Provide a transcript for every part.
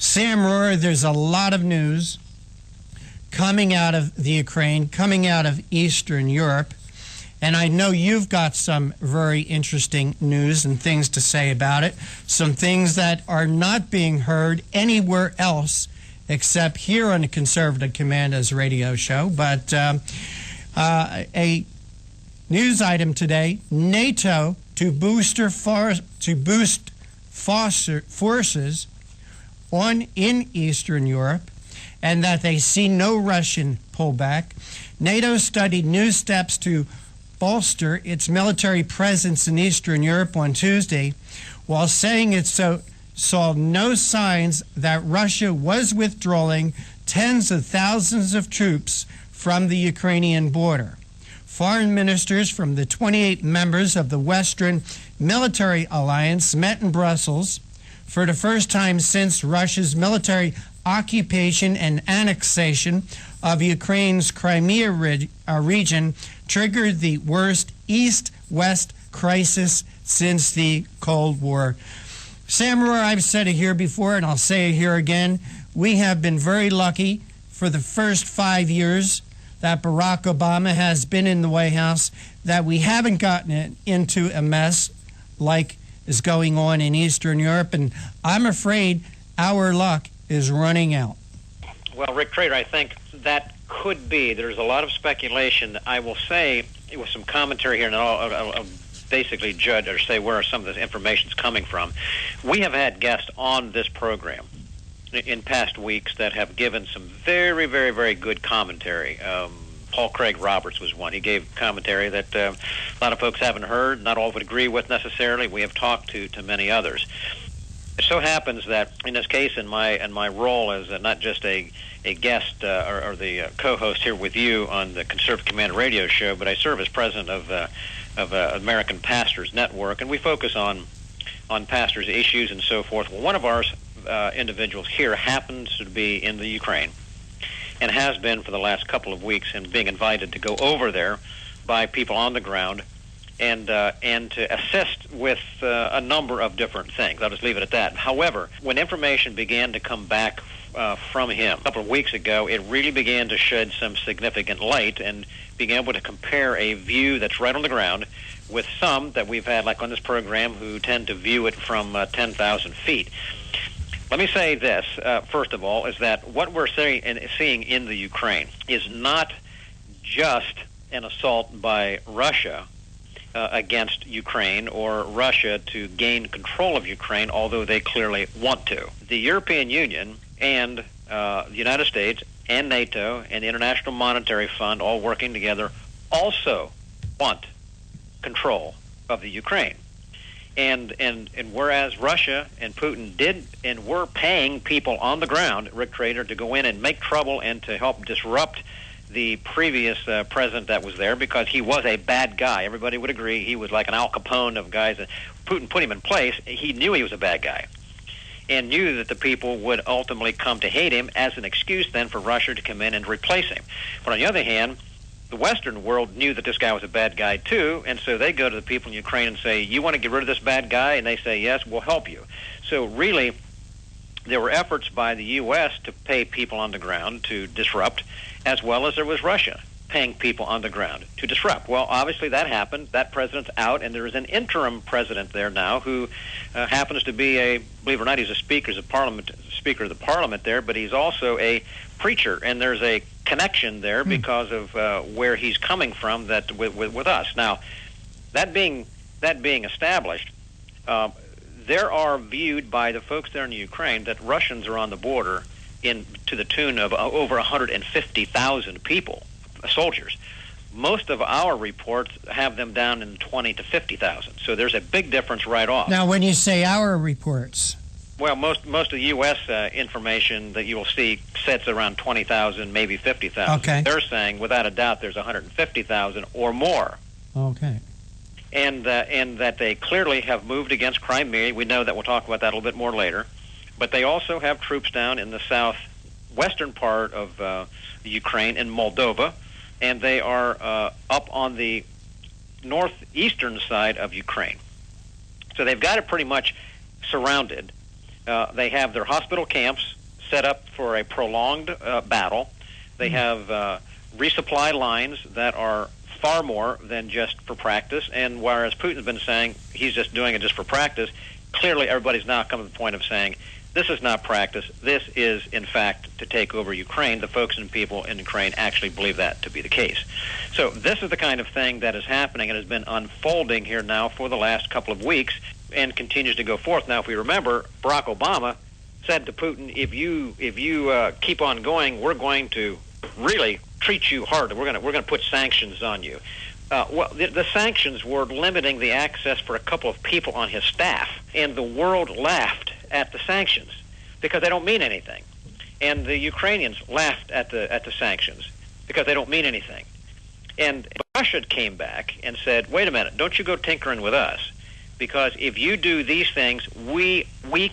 Sam Rohrer, there's a lot of news coming out of the Ukraine, coming out of Eastern Europe, and I know you've got some very interesting news and things to say about it, some things that are not being heard anywhere else except here on the Conservative Commandos radio show. But a news item today, NATO to boost forces in Eastern Europe, and that they see no Russian pullback. NATO studied new steps to bolster its military presence in Eastern Europe on Tuesday, while saying it saw no signs that Russia was withdrawing tens of thousands of troops from the Ukrainian border. Foreign ministers from the 28 members of the Western Military Alliance met in Brussels for the first time since Russia's military occupation and annexation of Ukraine's Crimea region triggered the worst East-West crisis since the Cold War. Sam Rohrer, I've said it here before, and I'll say it here again. We have been very lucky for the first 5 years that Barack Obama has been in the White House, that we haven't gotten it into a mess like is going on in Eastern Europe, and I'm afraid our luck is running out. Well, Rick Trader, I think that could be. There's a lot of speculation. I will say, with some commentary here, and I'll basically judge or say where some of this information is coming from. We have had guests on this program in past weeks that have given some very, very, very good commentary. Paul Craig Roberts was one. He gave commentary that a lot of folks haven't heard, not all would agree with necessarily. We have talked to many others. It so happens that in this case, in my role as not just a guest or the co-host here with you on the Conservative Command radio show, but I serve as president of American Pastors Network, and we focus on pastors' issues and so forth. Well, one of our individuals here happens to be in the Ukraine, and has been for the last couple of weeks, and being invited to go over there by people on the ground and to assist with a number of different things. I'll just leave it at that. However, when information began to come back from him a couple of weeks ago, it really began to shed some significant light, and being able to compare a view that's right on the ground with some that we've had, like on this program, who tend to view it from 10,000 feet. Let me say this, first of all, is that what we're seeing in the Ukraine is not just an assault by Russia against Ukraine, or Russia to gain control of Ukraine, although they clearly want to. The European Union and the United States and NATO and the International Monetary Fund, all working together, also want control of the Ukraine. And whereas Russia and Putin did and were paying people on the ground, Rick Trader, to go in and make trouble and to help disrupt the previous president that was there, because he was a bad guy. Everybody would agree he was like an Al Capone of guys. That Putin put him in place. He knew he was a bad guy and knew that the people would ultimately come to hate him as an excuse then for Russia to come in and replace him. But on the other hand, the Western world knew that this guy was a bad guy too, and so they go to the people in Ukraine and say, you want to get rid of this bad guy? And they say, yes, we'll help you. So really, there were efforts by the U.S. to pay people on the ground to disrupt, as well as there was Russia paying people on the ground to disrupt. Well, obviously that happened. That president's out, and there is an interim president there now who happens to be a, believe it or not, he's a speaker of the parliament there, but he's also a preacher, and there's a connection there because of where he's coming from that with us. Now, that being established, there are viewed by the folks there in the Ukraine that Russians are on the border to the tune of over 150,000 people, soldiers. Most of our reports have them down in 20 to 50,000. So there's a big difference right off. Now, when you say our reports, well, most of the U.S. Information that you will see sets around 20,000, maybe 50,000. Okay. They're saying, without a doubt, there's 150,000 or more. Okay. And that they clearly have moved against Crimea. We know that. We'll talk about that a little bit more later. But they also have troops down in the southwestern part of Ukraine, in Moldova, and they are up on the northeastern side of Ukraine. So they've got it pretty much surrounded. They have their hospital camps set up for a prolonged battle. They have resupply lines that are far more than just for practice. And whereas Putin's been saying he's just doing it just for practice, clearly everybody's now come to the point of saying this is not practice. This is, in fact, to take over Ukraine. The folks and people in Ukraine actually believe that to be the case. So this is the kind of thing that is happening and has been unfolding here now for the last couple of weeks and continues to go forth. Now, if we remember, Barack Obama said to Putin, if you keep on going, we're going to really treat you hard. We're going to put sanctions on you. Well, the sanctions were limiting the access for a couple of people on his staff, and the world laughed at the sanctions because they don't mean anything, and the Ukrainians laughed at the sanctions because they don't mean anything. And Russia came back and said, "Wait a minute! Don't you go tinkering with us, because if you do these things, we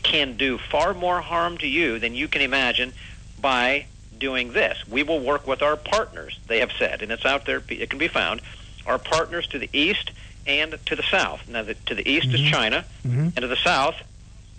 can do far more harm to you than you can imagine by doing this. We will work with our partners," they have said, and it's out there. It can be found. Our partners to the east and to the south. Now, to the east is China, and to the south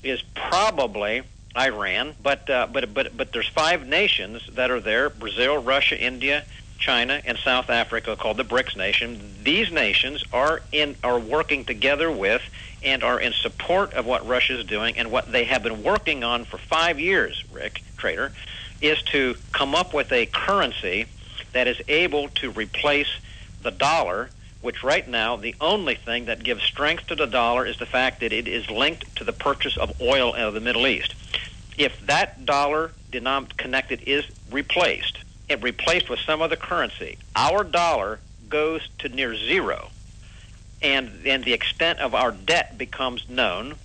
is probably Iran. But there's 5 nations that are there: Brazil, Russia, India, China, and South Africa, called the BRICS nation. These nations are working together with and are in support of what Russia is doing, and what they have been working on for 5 years, Rick Trader, is to come up with a currency that is able to replace the dollar, which right now the only thing that gives strength to the dollar is the fact that it is linked to the purchase of oil out of the Middle East. If that dollar connected is replaced, and replaced with some other currency, our dollar goes to near zero, and the extent of our debt becomes known,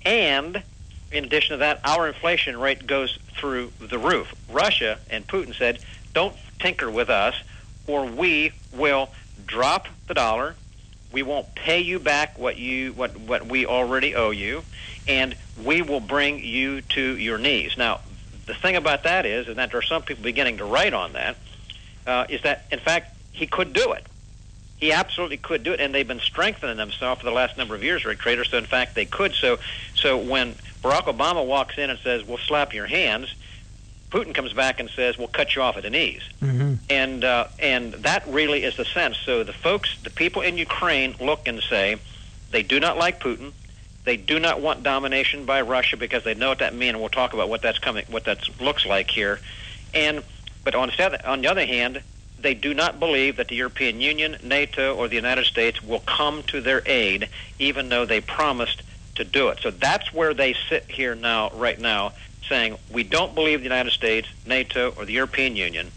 and in addition to that, our inflation rate goes through the roof. Russia and Putin said, don't tinker with us, or we will drop the dollar. We won't pay you back what we already owe you, and we will bring you to your knees. Now, the thing about that is that there are some people beginning to write on that, is that, in fact, he could do it. He absolutely could do it, and they've been strengthening themselves for the last number of years, Rick Trader, so in fact they could. So when Barack Obama walks in and says, we'll slap your hands, Putin comes back and says, we'll cut you off at the knees. And that really is the sense. So the people in Ukraine look and say they do not like Putin. They do not want domination by Russia because they know what that means, and we'll talk about what that looks like here. But on the other hand, they do not believe that the European Union, NATO, or the United States will come to their aid, even though they promised to do it. So that's where they sit here now, right now, saying we don't believe the United States, NATO, or the European Union,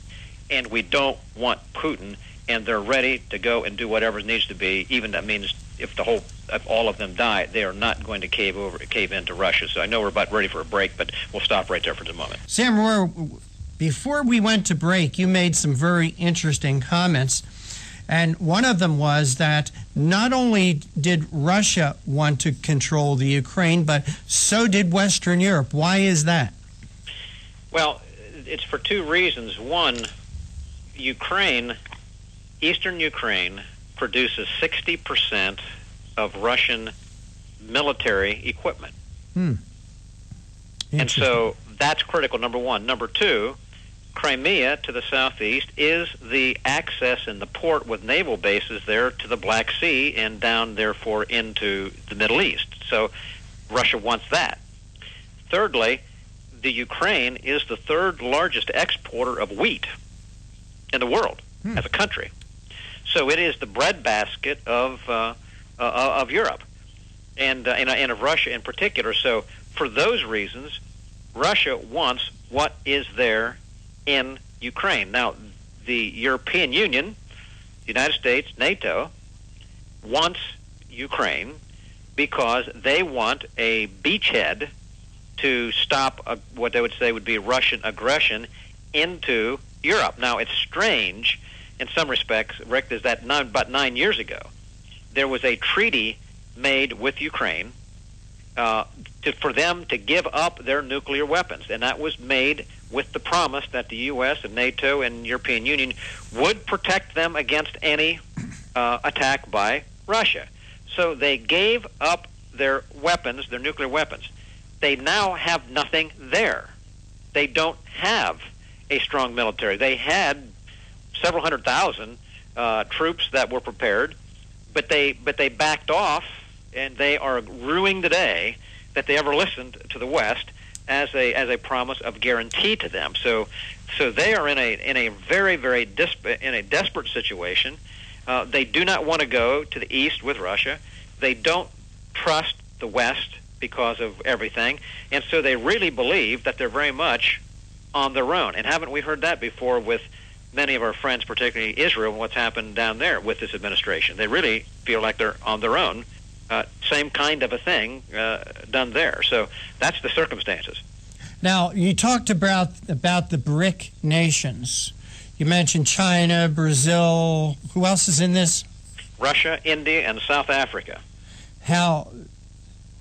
and we don't want Putin, and they're ready to go and do whatever needs to be. Even that means if all of them die, they are not going to cave into Russia. So I know we're about ready for a break, but we'll stop right there for the moment. Sam Rohrer, before we went to break, you made some very interesting comments. And one of them was that not only did Russia want to control the Ukraine, but so did Western Europe. Why is that? Well, it's for 2 reasons. One, Eastern Ukraine produces 60% of Russian military equipment. And so that's critical, number one. Number 2, Crimea to the southeast is the access and the port with naval bases there to the Black Sea and down, therefore, into the Middle East. So Russia wants that. Thirdly, the Ukraine is the 3rd largest exporter of wheat in the world as a country. So it is the breadbasket of Europe and of Russia in particular. So for those reasons, Russia wants what is there in Ukraine. Now, the European Union, the United States, NATO, wants Ukraine because they want a beachhead to stop what they would say would be Russian aggression into Europe. Now, it's strange in some respects, Rick, is that about 9 years ago, there was a treaty made with Ukraine for them to give up their nuclear weapons, and that was made with the promise that the U.S. and NATO and European Union would protect them against any attack by Russia. So they gave up their weapons, their nuclear weapons. they now have nothing there. They don't have a strong military. They had several 100,000 troops that were prepared, but they backed off, and they are ruing today that they ever listened to the West as a promise of guarantee to them. So they are in a very desperate situation. They do not want to go to the east with Russia. They don't trust the West because of everything, and so they really believe that they're very much on their own. And haven't we heard that before with many of our friends, particularly Israel, and what's happened down there with this administration? They really feel like they're on their own. Same kind of a thing done there. So that's the circumstances. Now, you talked about the BRIC nations. You mentioned China, Brazil. Who else is in this? Russia, India, and South Africa. How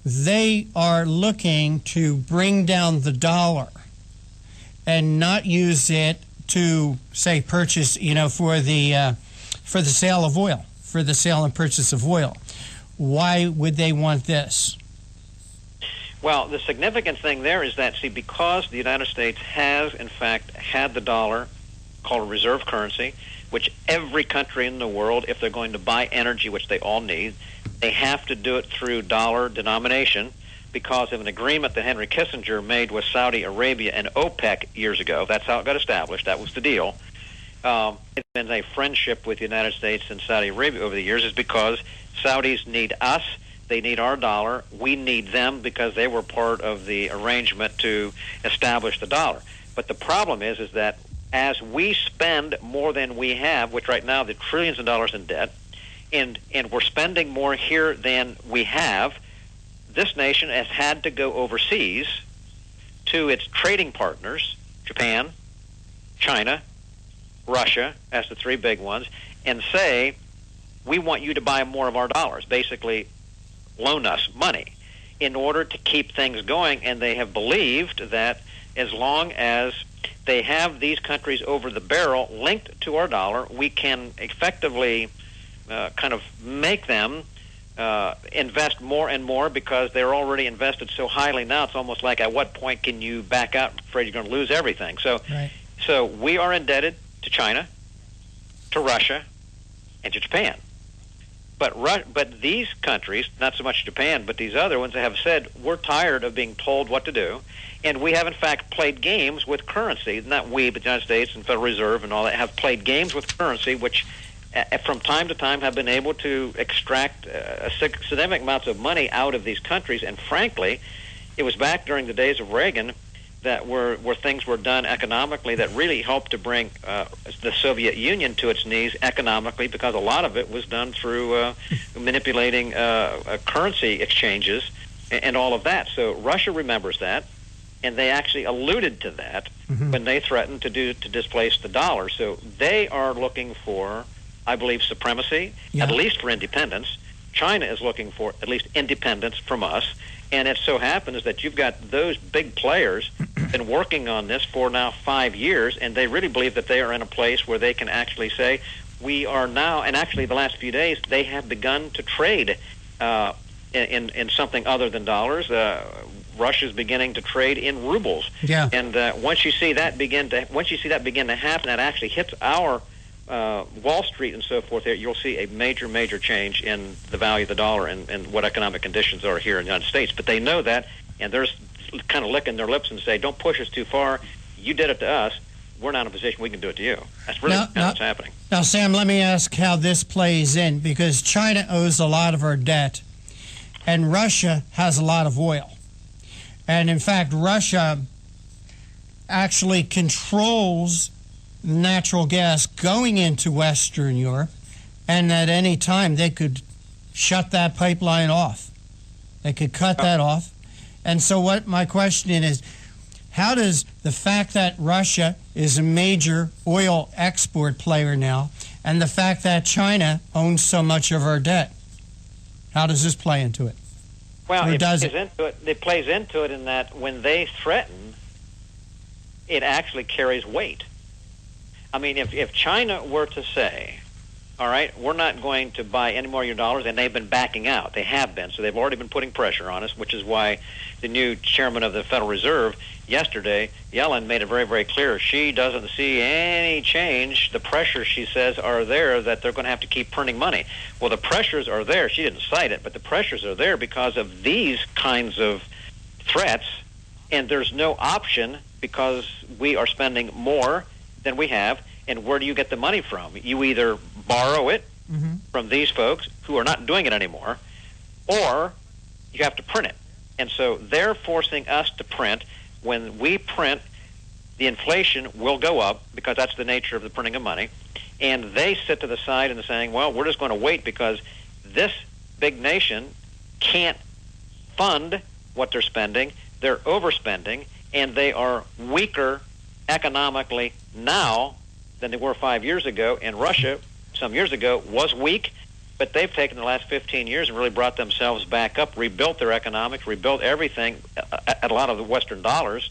they are looking to bring down the dollar and not use it to, say, purchase, for the sale of oil, for the sale and purchase of oil. Why would they want this? Well, the significant thing there is that, because the United States has, in fact, had the dollar called a reserve currency, which every country in the world, if they're going to buy energy, which they all need, they have to do it through dollar denomination because of an agreement that Henry Kissinger made with Saudi Arabia and OPEC years ago. That's how it got established. That was the deal. It's been a friendship with the United States and Saudi Arabia over the years is because Saudis need us. They need our dollar. We need them because they were part of the arrangement to establish the dollar. But the problem is that as we spend more than we have, which right now the trillions of dollars in debt, and we're spending more here than we have, this nation has had to go overseas to its trading partners, Japan, China, Russia, as the three big ones, and say, we want you to buy more of our dollars, basically loan us money in order to keep things going. And they have believed that as long as they have these countries over the barrel linked to our dollar, we can effectively kind of make them invest more and more because they're already invested so highly now. It's almost like, at what point can you back out? Afraid you're going to lose everything. So we are indebted to China, to Russia, and to Japan. But these countries, not so much Japan, but these other ones, have said, we're tired of being told what to do, and we have, in fact, played games with currency. Not we, but the United States and Federal Reserve and all that have played games with currency, which from time to time have been able to extract significant amounts of money out of these countries. And frankly, it was back during the days of Reagan that where things were done economically that really helped to bring the Soviet Union to its knees economically, because a lot of it was done through manipulating currency exchanges and all of that. So Russia remembers that, and they actually alluded to that when they threatened to displace the dollar. So they are looking for, I believe, supremacy, at least for independence. China is looking for at least independence from us. And it so happens that you've got those big players been working on this for now 5 years, and they really believe that they are in a place where they can actually say, we are now, and actually the last few days, they have begun to trade in something other than dollars. Russia's beginning to trade in rubles. Yeah. And once you see that begin to happen, that actually hits our Wall Street and so forth, you'll see a major change in the value of the dollar and what economic conditions are here in the United States. But they know that, and they're kind of licking their lips and say, don't push us too far. You did it to us. We're not in a position we can do it to you. That's really what's happening. Now, Sam, let me ask how this plays in, because China owes a lot of our debt, and Russia has a lot of oil. And, in fact, Russia actually controls natural gas going into Western Europe, and at any time they could shut that pipeline off. They could cut that off. And so what my question is, how does the fact that Russia is a major oil export player now, and the fact that China owns so much of our debt, how does this play into it? Well, it plays into it in that when they threaten, it actually carries weight. I mean, if China were to say, all right, we're not going to buy any more of your dollars, and they've been backing out. They have been, so they've already been putting pressure on us, which is why the new chairman of the Federal Reserve yesterday, Yellen, made it very, very clear she doesn't see any change. The pressures, she says, are there that they're going to have to keep printing money. Well, the pressures are there. She didn't cite it, but the pressures are there because of these kinds of threats, and there's no option because we are spending more than we have. And where do you get the money from? You either borrow it from these folks who are not doing it anymore, or you have to print it. And so they're forcing us to print. When we print, the inflation will go up because that's the nature of the printing of money. And they sit to the side and they're saying, well, we're just going to wait because this big nation can't fund what they're spending. They're overspending, and they are weaker economically now than they were 5 years ago. And Russia, some years ago, was weak, but they've taken the last 15 years and really brought themselves back up, rebuilt their economics, rebuilt everything at a lot of the Western dollars.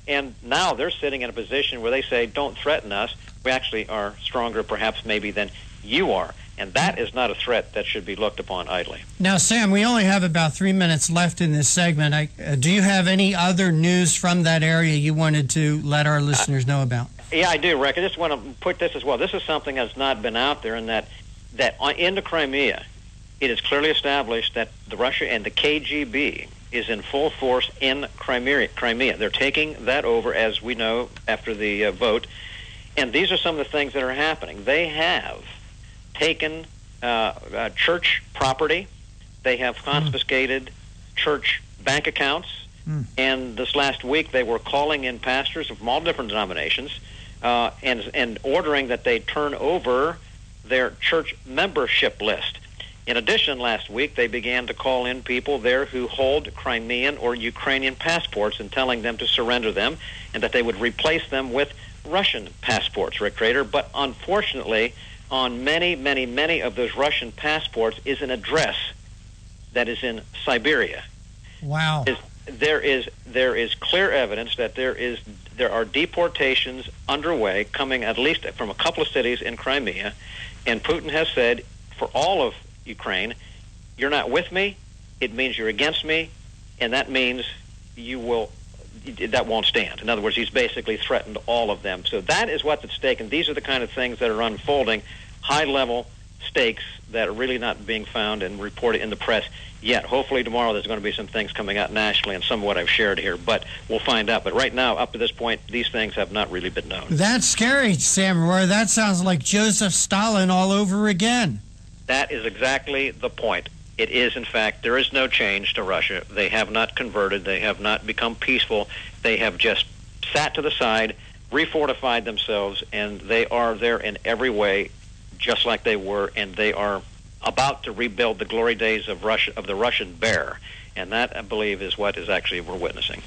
And now they're sitting in a position where they say, don't threaten us. We actually are stronger, perhaps, maybe, than you are. And that is not a threat that should be looked upon idly. Now, Sam, we only have about 3 minutes left in this segment. Do you have any other news from that area you wanted to let our listeners know about? Yeah, I do, Rick. I just want to put this as well. This is something that's not been out there, in that in the Crimea, it is clearly established that the Russia and the KGB is in full force in Crimea. They're taking that over, as we know, after the vote. And these are some of the things that are happening. They have taken church property. They have confiscated church bank accounts. And this last week, they were calling in pastors from all different denominations and ordering that they turn over their church membership list. In addition, last week, they began to call in people there who hold Crimean or Ukrainian passports and telling them to surrender them and that they would replace them with Russian passports, Rick Trader. But unfortunately, on many, many, many of those Russian passports is an address that is in Siberia. Wow. There is clear evidence that there are deportations underway, coming at least from a couple of cities in Crimea, and Putin has said, for all of Ukraine, you're not with me, it means you're against me, and that means that won't stand. In other words, he's basically threatened all of them. So that is what's at stake, and these are the kind of things that are unfolding, high-level stakes that are really not being found and reported in the press yet. Hopefully tomorrow there's going to be some things coming out nationally and some of what I've shared here, but we'll find out. But right now, up to this point, these things have not really been known. That's scary, Sam Rohrer. That sounds like Joseph Stalin all over again. That is exactly the point. It is, in fact, there is no change to Russia. They have not converted. They have not become peaceful. They have just sat to the side, refortified themselves, and they are there in every way, just like they were, and they are about to rebuild the glory days of Russia, of the Russian bear. And that, I believe, is what is actually we're witnessing.